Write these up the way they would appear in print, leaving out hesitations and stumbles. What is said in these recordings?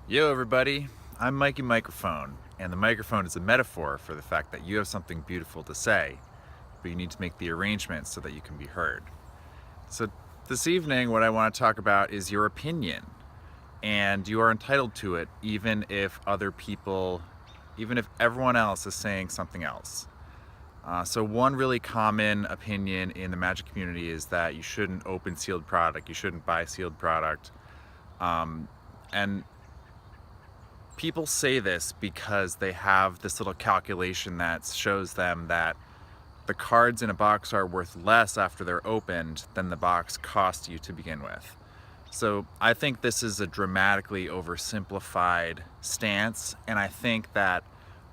Yo everybody, I'm Mikey Microphone, and the microphone is a metaphor for the fact that you have something beautiful to say, but you need to make the arrangements so that you can be heard. So this evening what I want to talk about is your opinion, and you are entitled to it even if everyone else is saying something else. So one really common opinion in the Magic community is that you shouldn't open sealed product, you shouldn't buy sealed product. And people say this because they have this little calculation that shows them that the cards in a box are worth less after they're opened than the box cost you to begin with. So I think this is a dramatically oversimplified stance, and I think that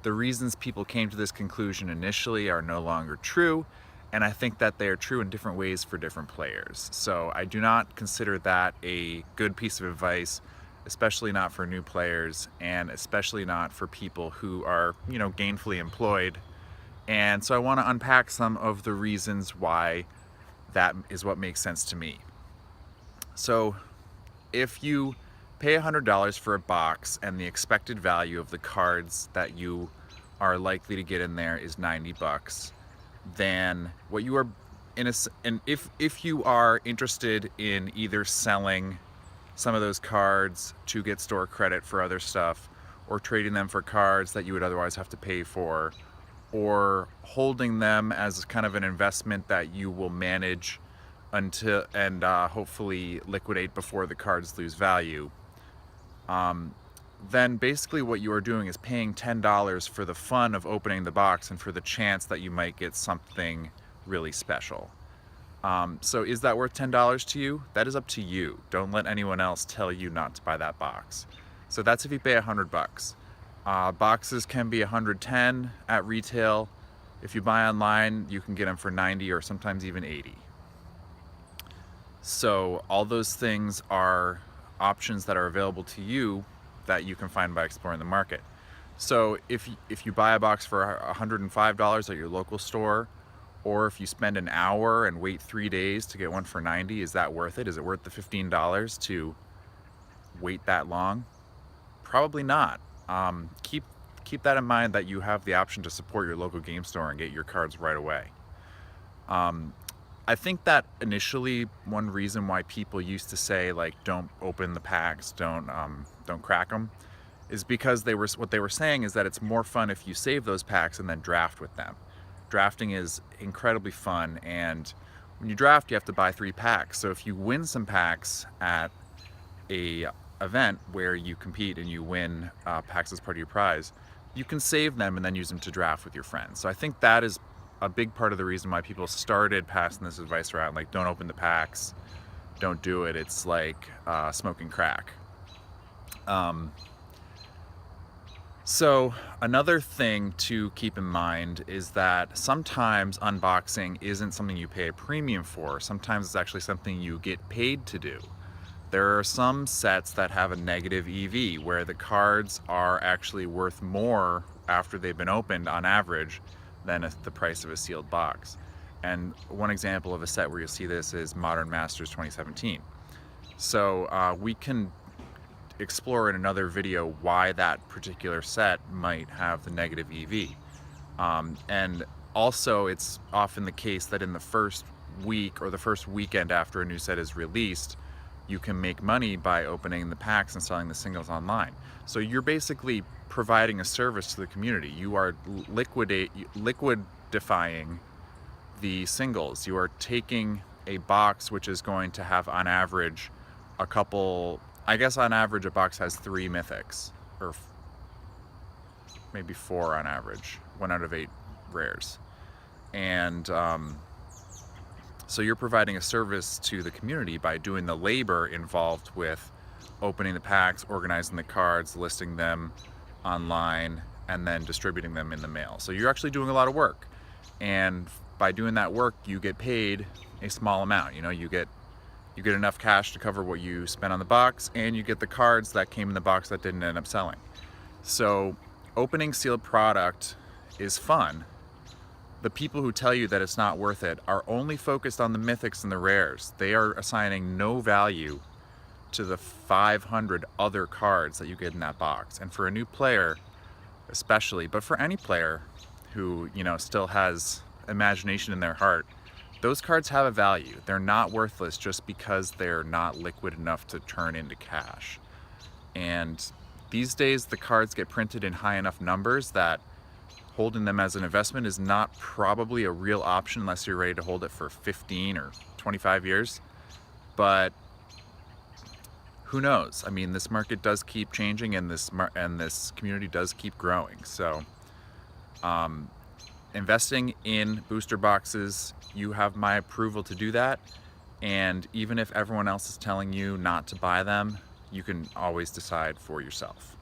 the reasons people came to this conclusion initially are no longer true, and I think that they are true in different ways for different players. So I do not consider that a good piece of advice, especially not for new players, and especially not for people who are, gainfully employed. And so I want to unpack some of the reasons why that is what makes sense to me. So if you pay $100 for a box and the expected value of the cards that you are likely to get in there is 90 bucks, then what you are and if you are interested in either selling some of those cards to get store credit for other stuff, or trading them for cards that you would otherwise have to pay for, or holding them as kind of an investment that you will manage until and hopefully liquidate before the cards lose value, then basically what you are doing is paying $10 for the fun of opening the box and for the chance that you might get something really special. So is that worth $10 to you? That is up to you. Don't let anyone else tell you not to buy that box. So that's if you pay 100 bucks. Boxes can be 110 at retail. If you buy online, you can get them for 90 or sometimes even 80. So all those things are options that are available to you that you can find by exploring the market. So if you buy a box for $105 at your local store, or if you spend an hour and wait 3 days to get one for 90, is that worth it? Is it worth the $15 to wait that long? Probably not. Keep that in mind, that you have the option to support your local game store and get your cards right away. I think that initially one reason why people used to say, like, don't open the packs, don't crack them, is because what they were saying is that it's more fun if you save those packs and then draft with them. Drafting is incredibly fun, and when you draft you have to buy 3 packs. So if you win some packs at a event where you compete and you win packs as part of your prize, you can save them and then use them to draft with your friends. So I think that is a big part of the reason why people started passing this advice around, like, don't open the packs, don't do it, it's like smoking crack. So another thing to keep in mind is that sometimes unboxing isn't something you pay a premium for. Sometimes it's actually something you get paid to do. There are some sets that have a negative EV, where the cards are actually worth more after they've been opened on average than the price of a sealed box. And one example of a set where you'll see this is Modern Masters 2017. So we can explore in another video why that particular set might have the negative EV. And also, it's often the case that in the first week or the first weekend after a new set is released, you can make money by opening the packs and selling the singles online. So you're basically providing a service to the community. You are liquidifying the singles. You are taking a box which is going to have on average on average a box has 3 mythics, or maybe 4 on average, 1 out of 8 rares. And so you're providing a service to the community by doing the labor involved with opening the packs, organizing the cards, listing them online, and then distributing them in the mail. So you're actually doing a lot of work, and by doing that work you get paid a small amount. You get enough cash to cover what you spent on the box, and you get the cards that came in the box that didn't end up selling. So opening sealed product is fun. The people who tell you that it's not worth it are only focused on the mythics and the rares. They are assigning no value to the 500 other cards that you get in that box. And for a new player, especially, but for any player who, you know, still has imagination in their heart, those cards have a value. They're not worthless just because they're not liquid enough to turn into cash. And these days the cards get printed in high enough numbers that holding them as an investment is not probably a real option unless you're ready to hold it for 15 or 25 years. But who knows? I mean, this market does keep changing, and this community does keep growing. So investing in booster boxes, you have my approval to do that. And even if everyone else is telling you not to buy them, you can always decide for yourself.